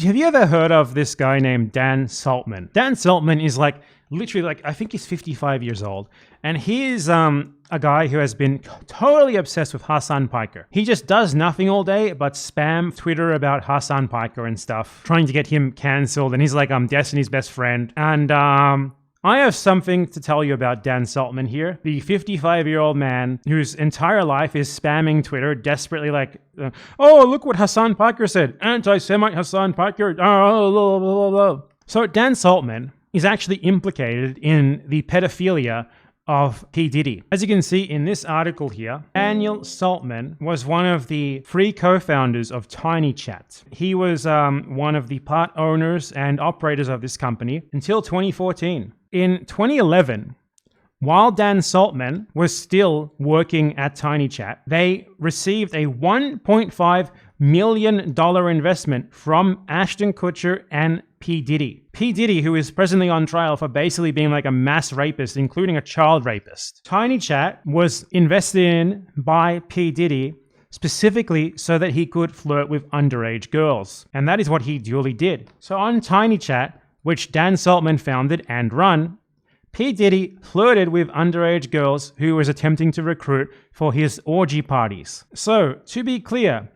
Have you ever heard of this guy named Dan Saltman? Dan Saltman is like literally like, I think he's 55 years old. And he is a guy who has been totally obsessed with Hassan Piker. He just does nothing all day but spam Twitter about Hassan Piker and stuff, trying to get him cancelled. And he's like, I'm Destiny's best friend. And I have something to tell you about Dan Saltman here, the 55-year-old man whose entire life is spamming Twitter, desperately like, oh, look what Hassan Piker said. Anti-Semite Hassan Piker. Blah, blah, blah, blah. So Dan Saltman is actually implicated in the pedophilia of P. Diddy. As you can see in this article here, Daniel Saltman was one of the 3 co-founders of TinyChat. He was one of the part owners and operators of this company until 2014. In 2011, while Dan Saltman was still working at TinyChat, they received a $1.5 million investment from Ashton Kutcher and P. Diddy. P. Diddy, who is presently on trial for basically being like a mass rapist, including a child rapist. TinyChat was invested in by P. Diddy specifically so that he could flirt with underage girls. And that is what he duly did. So on TinyChat, which Dan Saltman founded and run, P. Diddy flirted with underage girls who was attempting to recruit for his orgy parties. So, to be clear,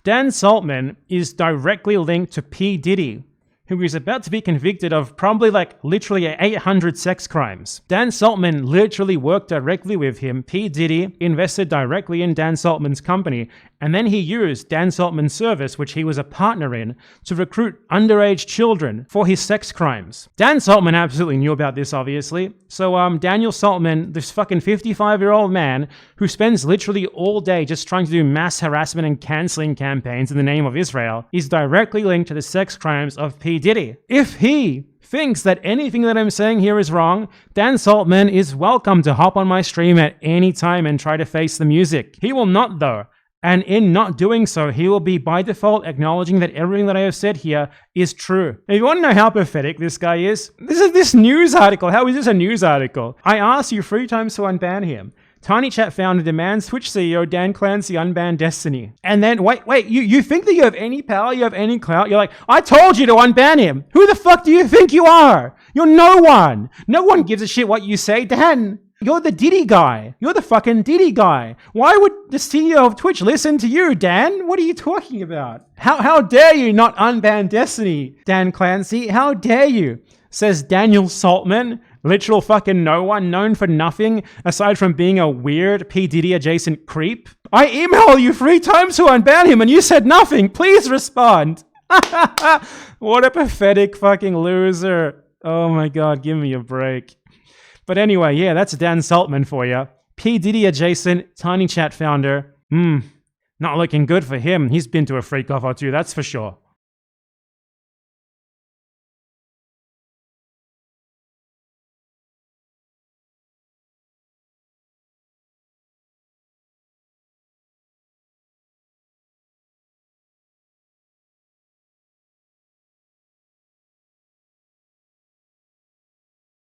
Dan Saltman is directly linked to P. Diddy, who is about to be convicted of probably like literally 800 sex crimes. Dan Saltman literally worked directly with him. P. Diddy invested directly in Dan Saltman's company, and then he used Dan Saltman's service, which he was a partner in, to recruit underage children for his sex crimes. Dan Saltman absolutely knew about this, obviously. So Daniel Saltman, this fucking 55-year-old man who spends literally all day just trying to do mass harassment and canceling campaigns in the name of Israel, is directly linked to the sex crimes of P. Diddy. If he thinks that anything that I'm saying here is wrong, Dan Saltman is welcome to hop on my stream at any time and try to face the music. He will not, though. And in not doing so, he will be by default acknowledging that everything that I have said here is true. If you want to know how pathetic this guy is, this is this news article. How is this a news article? I asked you 3 times to unban him. TinyChat founder demands Twitch CEO Dan Clancy unban Destiny. And then, wait, you think that you have any power, you have any clout? You're like, I told you to unban him. Who the fuck do you think you are? You're no one. No one gives a shit what you say, Dan. You're the Diddy guy. You're the fucking Diddy guy. Why would the CEO of Twitch listen to you, Dan? What are you talking about? How dare you not unban Destiny, Dan Clancy? How dare you? Says Daniel Saltman, literal fucking no one, known for nothing aside from being a weird P. Diddy adjacent creep. I emailed you 3 times to unban him and you said nothing. Please respond. What a pathetic fucking loser. Oh my God, give me a break. But anyway, yeah, that's Dan Saltman for you. P. Diddy adjacent, TinyChat founder. Not looking good for him. He's been to a freak off or 2, that's for sure.